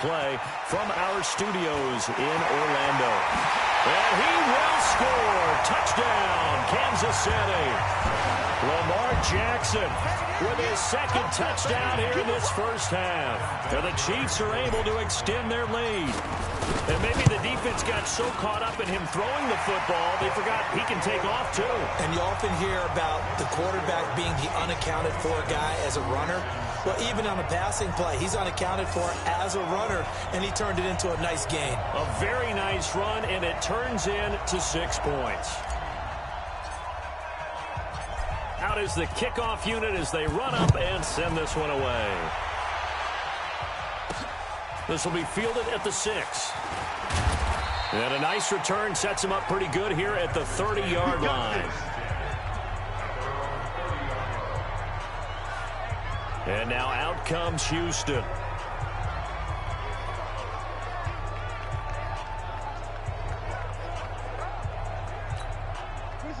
play from our studios in Orlando. And he will score. Touchdown, Kansas City. Lamar Jackson with his second touchdown here in this first half. And the Chiefs are able to extend their lead. And maybe the defense got so caught up in him throwing the football, they forgot he can take off too. And you often hear about the quarterback being the unaccounted for guy as a runner. Well, even on a passing play, he's unaccounted for as a runner, and he turned it into a nice gain. A very nice run, and it turns into 6 points. Out is the kickoff unit as they run up and send this one away. This will be fielded at the 6. And a nice return sets him up pretty good here at the 30-yard line. And now out comes Houston.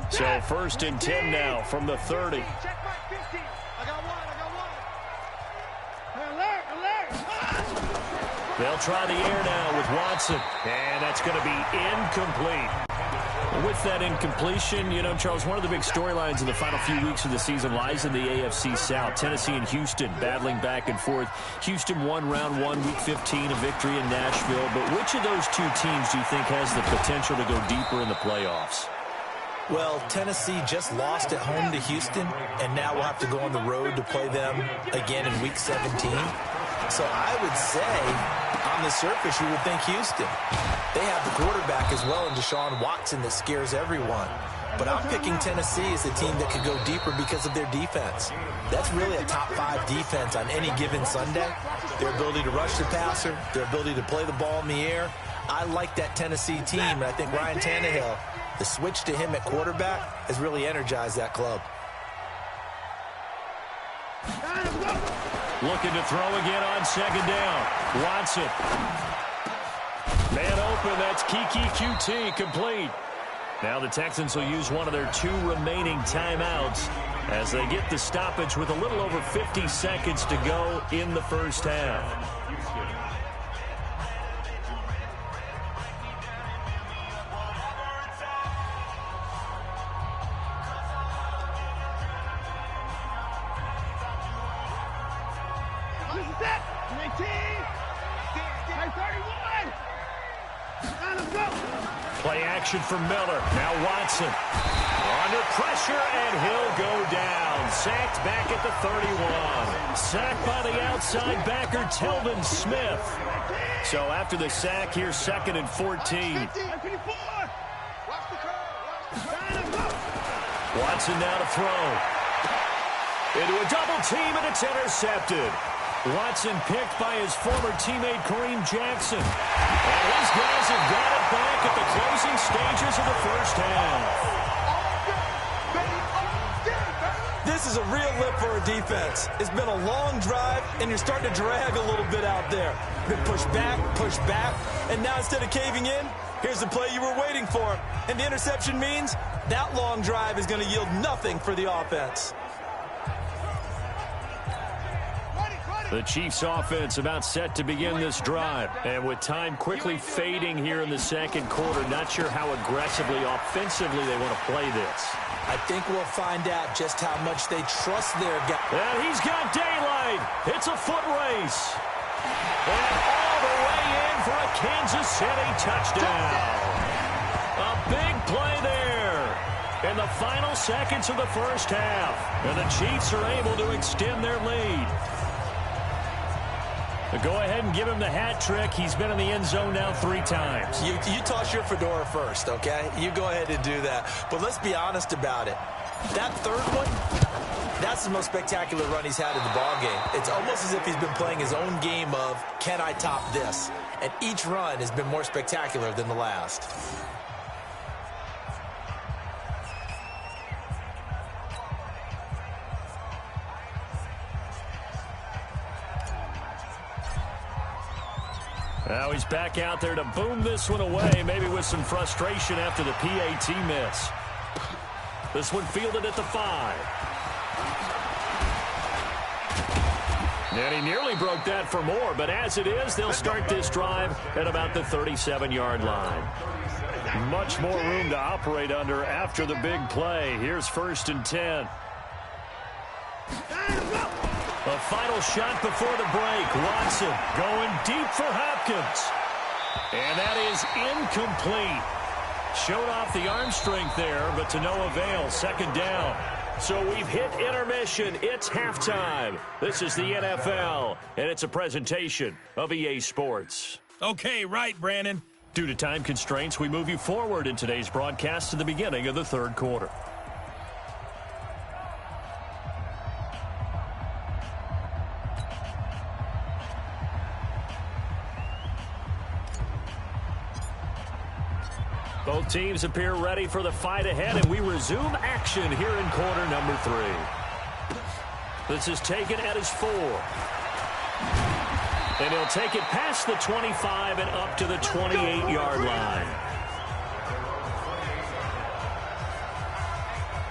So first and 10 now from the 30. Check back 50. I got one. Alert. They'll try the air now with Watson. And that's going to be incomplete. With that incompletion, you know, Charles, one of the big storylines in the final few weeks of the season lies in the AFC South. Tennessee and Houston battling back and forth. Houston won round 1, week 15, a victory in Nashville. But which of those two teams do you think has the potential to go deeper in the playoffs? Well, Tennessee just lost at home to Houston, and now we'll have to go on the road to play them again in week 17. So I would say, on the surface, you would think Houston. They have the quarterback as well in Deshaun Watson that scares everyone. But I'm picking Tennessee as a team that could go deeper because of their defense. That's really a top 5 defense on any given Sunday. Their ability to rush the passer, their ability to play the ball in the air. I like that Tennessee team, and I think Ryan Tannehill, the switch to him at quarterback, has really energized that club. Looking to throw again on second down. Watson. Man open, that's Kiki QT, complete. Now the Texans will use one of their 2 remaining timeouts as they get the stoppage with a little over 50 seconds to go in the first half. Play action from Miller. Now Watson. Under pressure, and he'll go down. Sacked back at the 31. Sacked by the outside backer, Telvin Smith. So after the sack, here's 2nd and 14. Watson now to throw. Into a double team, and it's intercepted. Watson picked by his former teammate Kareem Jackson. And his guys have got it back at the closing stages of the first half. This is a real lift for a defense. It's been a long drive, and you're starting to drag a little bit out there. Been pushed back, and now instead of caving in, here's the play you were waiting for. And the interception means that long drive is going to yield nothing for the offense. The Chiefs offense about set to begin this drive. And with time quickly fading here in the second quarter, not sure how aggressively, offensively they want to play this. I think we'll find out just how much they trust their guy. And he's got daylight. It's a foot race. And all the way in for a Kansas City touchdown. A big play there in the final seconds of the first half. And the Chiefs are able to extend their lead. Go ahead and give him the hat trick. He's been in the end zone now 3 times. You toss your fedora first, okay? You go ahead and do that. But let's be honest about it. That third one, that's the most spectacular run he's had in the ballgame. It's almost as if he's been playing his own game of, can I top this? And each run has been more spectacular than the last. Now he's back out there to boom this one away, maybe with some frustration after the PAT miss. This one fielded at the 5. And he nearly broke that for more, but as it is, they'll start this drive at about the 37-yard line. Much more room to operate under after the big play. Here's 1st and 10. A final shot before the break. Watson going deep for Hopkins. And that is incomplete. Showed off the arm strength there, but to no avail. 2nd down. So we've hit intermission. It's halftime. This is the NFL, and it's a presentation of EA Sports. Okay, right, Brandon. Due to time constraints, we move you forward in today's broadcast to the beginning of the 3rd quarter. Both teams appear ready for the fight ahead, and we resume action here in quarter number 3. This is taken at his 4. And he'll take it past the 25 and up to the 28-yard line.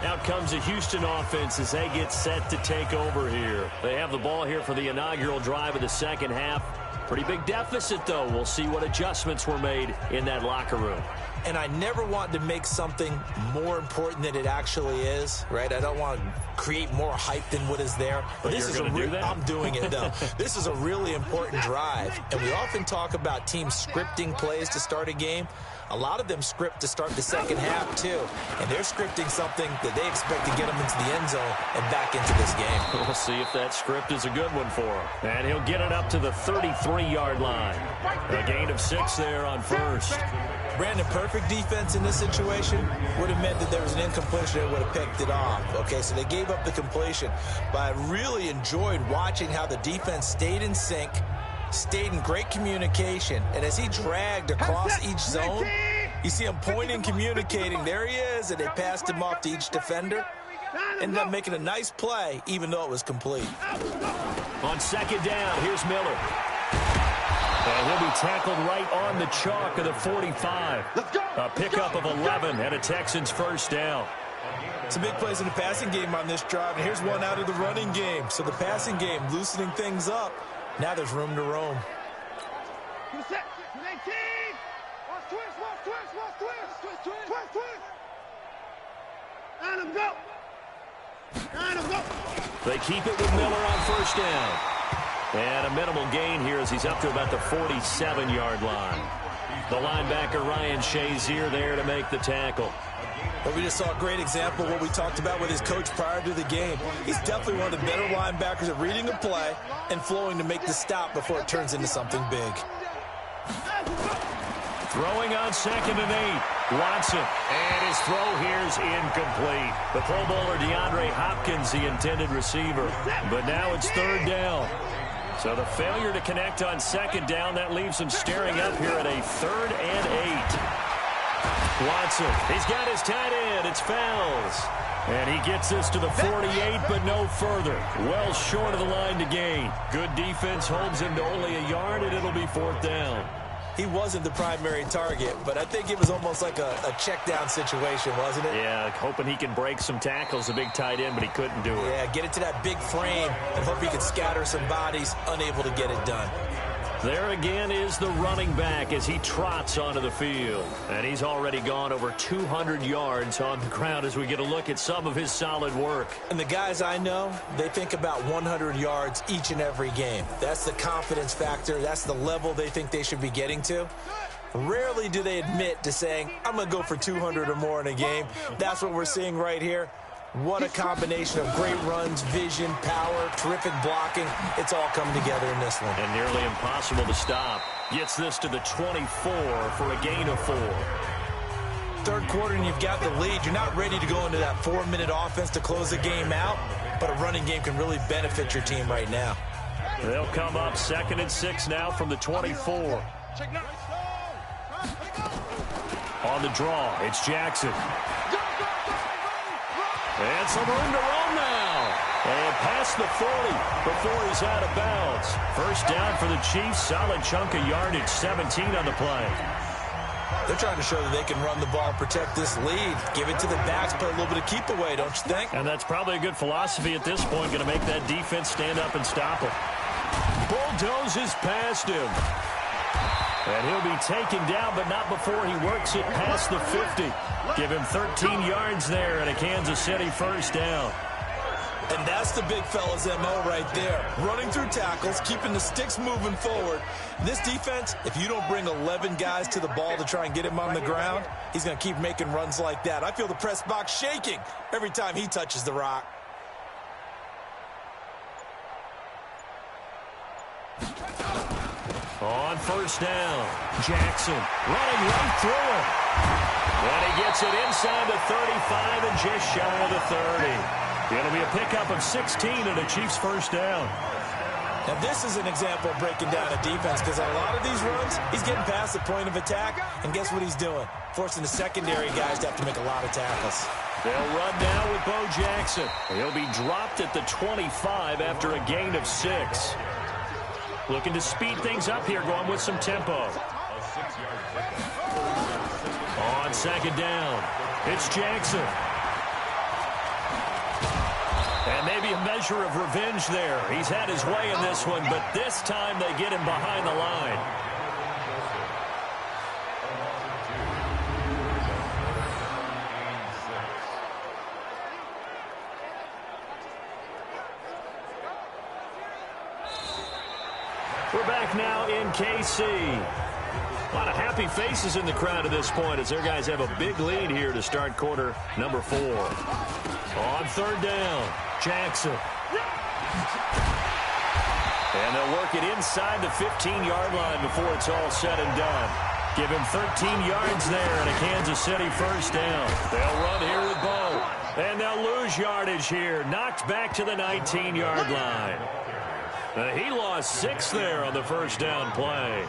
Out comes the Houston offense as they get set to take over here. They have the ball here for the inaugural drive of the 2nd half. Pretty big deficit, though. We'll see what adjustments were made in that locker room. And I never want to make something more important than it actually is, right? I don't want to create more hype than what is there. But this you're going to do that? I'm doing it, though. This is a really important drive. And we often talk about teams scripting plays to start a game. A lot of them script to start the 2nd half, too. And they're scripting something that they expect to get them into the end zone and back into this game. We'll see if that script is a good one for him. And he'll get it up to the 33-yard line. A gain of 6 there on 1st. Brandon, perfect defense in this situation would have meant that there was an incompletion that would have picked it off. Okay, so they gave up the completion. But I really enjoyed watching how the defense stayed in sync, stayed in great communication, and as he dragged across each zone, you see him pointing, communicating. There he is, and they passed him off to each defender. Ended up making a nice play, even though it was complete. On 2nd down, here's Miller. And he'll be tackled right on the chalk of the 45. A pickup of 11 and a Texans 1st down. Some big plays in the passing game on this drive, and here's one out of the running game. So the passing game loosening things up. Now there's room to roam. They keep it with Miller on 1st down. And a minimal gain here as he's up to about the 47-yard line. The linebacker Ryan Shazier there to make the tackle. But we just saw a great example of what we talked about with his coach prior to the game. He's definitely one of the better linebackers at reading a play and flowing to make the stop before it turns into something big. Throwing on 2nd and 8. Watson. And his throw here's incomplete. The Pro Bowler DeAndre Hopkins, the intended receiver. But now it's 3rd down. So the failure to connect on 2nd down, that leaves him staring up here at a 3rd and 8. Watson, he's got his tight end. It's Fells. And he gets this to the 48, but no further. Well short of the line to gain. Good defense holds him to only a yard, and it'll be 4th down. He wasn't the primary target, but I think it was almost like a check down situation, wasn't it? Yeah, hoping he can break some tackles, a big tight end, but he couldn't do it. Yeah, get it to that big frame and hope he could scatter some bodies, unable to get it done. There again is the running back as he trots onto the field. And he's already gone over 200 yards on the ground as we get a look at some of his solid work. And the guys I know, they think about 100 yards each and every game. That's the confidence factor. That's the level they think they should be getting to. Rarely do they admit to saying, I'm going to go for 200 or more in a game. That's what we're seeing right here. What a combination of great runs, vision, power, terrific blocking. It's all come together in this one. And nearly impossible to stop. Gets this to the 24 for a gain of 4. 3rd quarter and you've got the lead. You're not ready to go into that 4-minute offense to close the game out, but a running game can really benefit your team right now. They'll come up 2nd and 6 now from the 24. On the draw, it's Jackson. And some room to roam now. And past the 40 before he's out of bounds. 1st down for the Chiefs. Solid chunk of yardage. 17 on the play. They're trying to show that they can run the ball, protect this lead. Give it to the backs, play a little bit of keep away, don't you think? And that's probably a good philosophy at this point. Going to make that defense stand up and stop it. bulldozes past him. And he'll be taken down, but not before he works it past the 50. Give him 13 yards there and a Kansas City first down. And that's the big fella's MO right there. Running through tackles, keeping the sticks moving forward. This defense, if you don't bring 11 guys to the ball to try and get him on the ground, he's going to keep making runs like that. I feel the press box shaking every time he touches the rock. On first down, Jackson running right through him. And he gets it inside the 35 and just shy of the 30. It'll be a pickup of 16 and a Chiefs first down. Now this is an example of breaking down a defense, because on a lot of these runs, he's getting past the point of attack, and guess what he's doing? Forcing the secondary guys to have to make a lot of tackles. They'll run now with Bo Jackson. He'll be dropped at the 25 after a gain of 6. Looking to speed things up here, going with some tempo. On second down, it's Jackson. And maybe a measure of revenge there. He's had his way in this one, but this time they get him behind the line. We're back now in KC. A lot of happy faces in the crowd at this point as their guys have a big lead here to start quarter number 4. On third down, Jackson. And they'll work it inside the 15-yard line before it's all said and done. Give him 13 yards there and a Kansas City first down. They'll run here with Bo. And they'll lose yardage here. Knocked back to the 19-yard line. He lost 6 there on the first down play.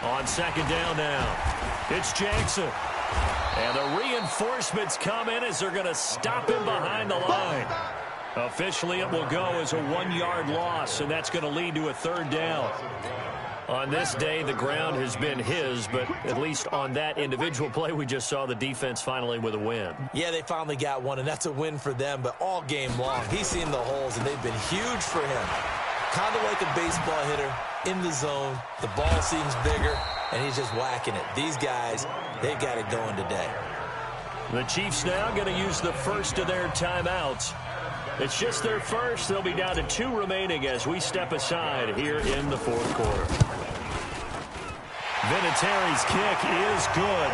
On second down now, it's Jackson. And the reinforcements come in as they're going to stop him behind the line. Officially, it will go as a 1-yard loss, and that's going to lead to a third down. On this day, the ground has been his, but at least on that individual play, we just saw the defense finally with a win. Yeah, they finally got one, and that's a win for them, but all game long, he's seen the holes, and they've been huge for him. Kind of like a baseball hitter in the zone. The ball seems bigger, and he's just whacking it. These guys, they've got it going today. The Chiefs now going to use the first of their timeouts. It's just their first. They'll be down to 2 remaining as we step aside here in the fourth quarter. Vinatieri's kick is good,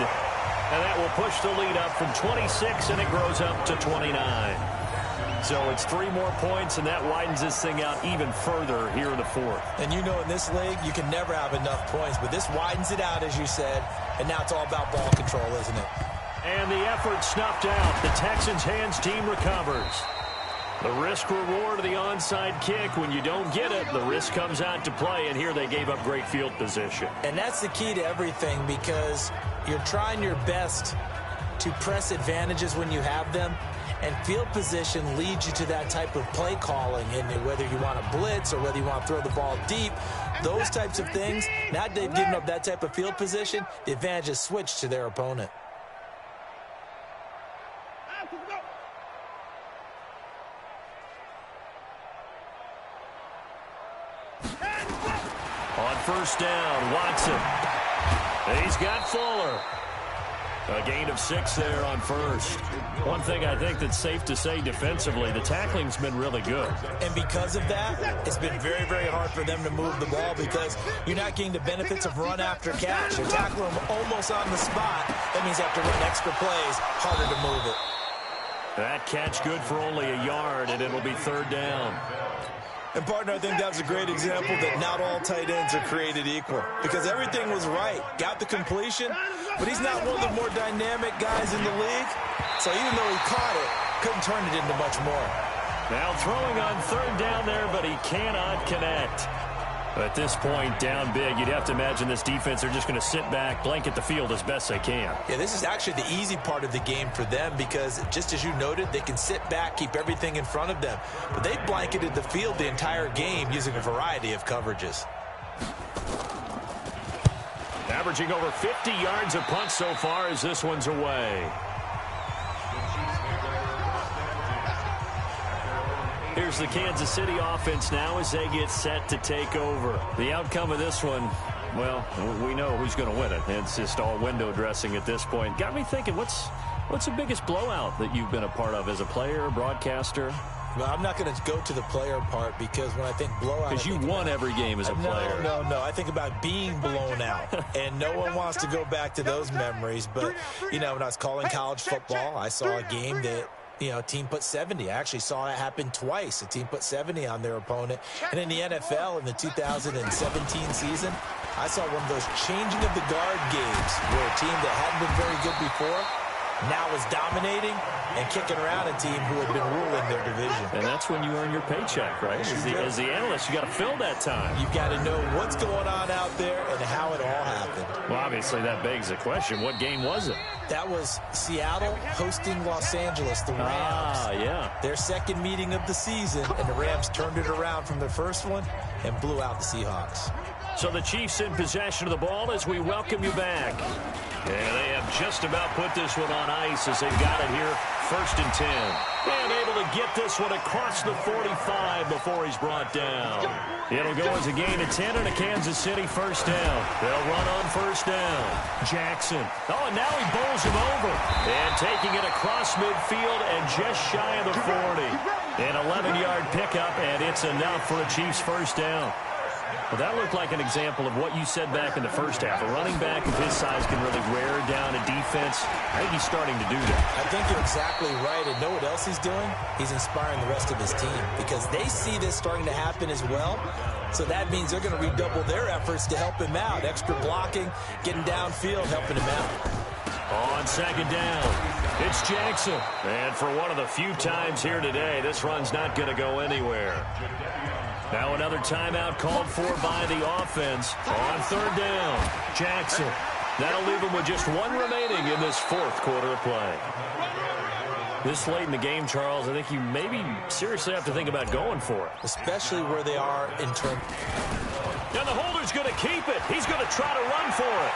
and that will push the lead up from 26, and it grows up to 29. So it's 3 more points, and that widens this thing out even further here in the fourth. And you know in this league, you can never have enough points, but this widens it out, as you said, and now it's all about ball control, isn't it? And the effort snuffed out. The Texans' hands team recovers. The risk-reward of the onside kick, when you don't get it, the risk comes out to play, and here they gave up great field position. And that's the key to everything, because you're trying your best to press advantages when you have them, and field position leads you to that type of play calling, and whether you want to blitz or whether you want to throw the ball deep, those types of things, now they've given up that type of field position, the advantage is switched to their opponent. On first down, Watson. He's got Fuller. A gain of 6 there on first. One thing I think that's safe to say defensively, the tackling's been really good. And because of that, it's been very, very hard for them to move the ball because you're not getting the benefits of run after catch. You tackle them almost on the spot. That means you have to run extra plays, harder to move it. That catch good for only a yard, and it'll be third down. And, partner, I think that's a great example that not all tight ends are created equal because everything was right. Got the completion, but he's not one of the more dynamic guys in the league. So even though he caught it, couldn't turn it into much more. Now throwing on third down there, but he cannot connect. At this point, down big, you'd have to imagine this defense, they're just going to sit back, blanket the field as best they can. Yeah, this is actually the easy part of the game for them because, just as you noted, they can sit back, keep everything in front of them. But they blanketed the field the entire game using a variety of coverages. Averaging over 50 yards a punt so far as this one's away. Here's the Kansas City offense now as they get set to take over. The outcome of this one, well, we know who's going to win it. It's just all window dressing at this point. Got me thinking, what's the biggest blowout that you've been a part of as a player, broadcaster? Well, I'm not going to go to the player part because when I think blowout... Because you won every game as a player. No. I think about being blown out. And no one wants to go back to those memories. But, you know, when I was calling college football, I saw a game that, you know, a team put 70. I actually saw it happen twice. A team put 70 on their opponent. And in the NFL in the 2017 season, I saw one of those changing of the guard games where a team that hadn't been very good before now is dominating and kicking around a team who had been ruling their division. And that's when you earn your paycheck, right? As the analyst, you got to fill that time. You've got to know what's going on out there and how it all happened. Well, obviously, that begs the question, what game was it? That was Seattle hosting Los Angeles, the Rams. Ah, yeah. Their second meeting of the season, and the Rams turned it around from their first one and blew out the Seahawks. So the Chiefs in possession of the ball as we welcome you back. And they have just about put this one on ice as they've got it here, 1st and 10. And able to get this one across the 45 before he's brought down. It'll go as a gain of 10 and a Kansas City first down. They'll run on first down. Jackson. Oh, and now he bowls him over. And taking it across midfield and just shy of the 40. An 11-yard pickup, and it's enough for a Chiefs first down. Well, that looked like an example of what you said back in the first half. A running back of his size can really wear down a defense. I think he's starting to do that. I think you're exactly right. And know what else he's doing? He's inspiring the rest of his team because they see this starting to happen as well. So that means they're going to redouble their efforts to help him out. Extra blocking, getting downfield, helping him out. On second down, it's Jackson. And for one of the few times here today, this run's not going to go anywhere. Now another timeout called for by the offense. On third down, Jackson. That'll leave him with just one remaining in this fourth quarter of play. This late in the game, Charles, I think you maybe seriously have to think about going for it. Especially where they are in terms. And the holder's going to keep it. He's going to try to run for it.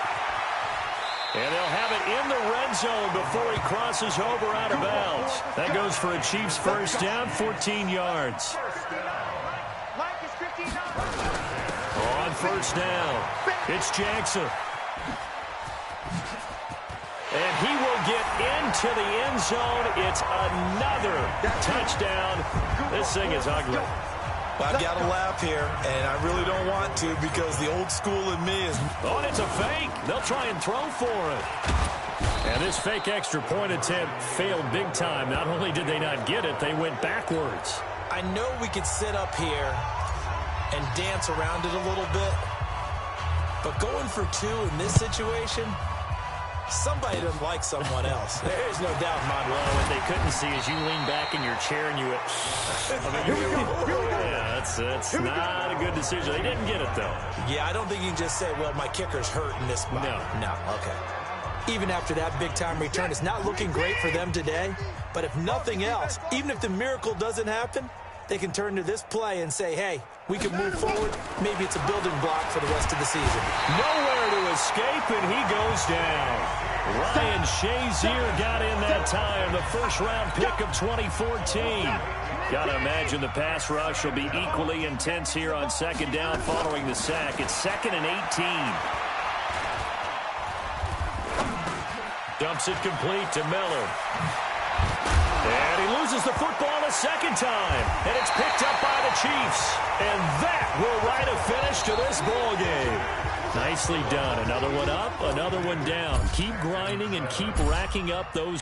And they'll have it in the red zone before he crosses over out of bounds. That goes for a Chiefs first down, 14 yards. On first down, it's Jackson. And he will get into the end zone. It's another touchdown. This thing is ugly. I've got to laugh here, and I really don't want to because the old school in me is... Oh, and it's a fake. They'll try and throw for it. And this fake extra point attempt failed big time. Not only did they not get it, they went backwards. I know we could sit up here and dance around it a little bit, but going for two in this situation, somebody doesn't like someone else. There's no doubt in my mind. What they couldn't see is you lean back in your chair and you went, yeah, that's not a good decision. They didn't get it, though. Yeah, I don't think you can just say, well, my kicker's hurt in this spot. No, okay. Even after that big-time return, it's not looking great for them today, but if nothing else, even if the miracle doesn't happen, they can turn to this play and say, hey, we can move forward. Maybe it's a building block for the rest of the season. Nowhere to escape, and he goes down. Ryan Shazier got in that time, the first-round pick of 2014. Got to imagine the pass rush will be equally intense here on second down following the sack. It's 2nd and 18. Dumps it complete to Miller. And he loses the football a second time. And it's picked up by the Chiefs. And that will write a finish to this ball game. Nicely done. Another one up, another one down. Keep grinding and keep racking up those.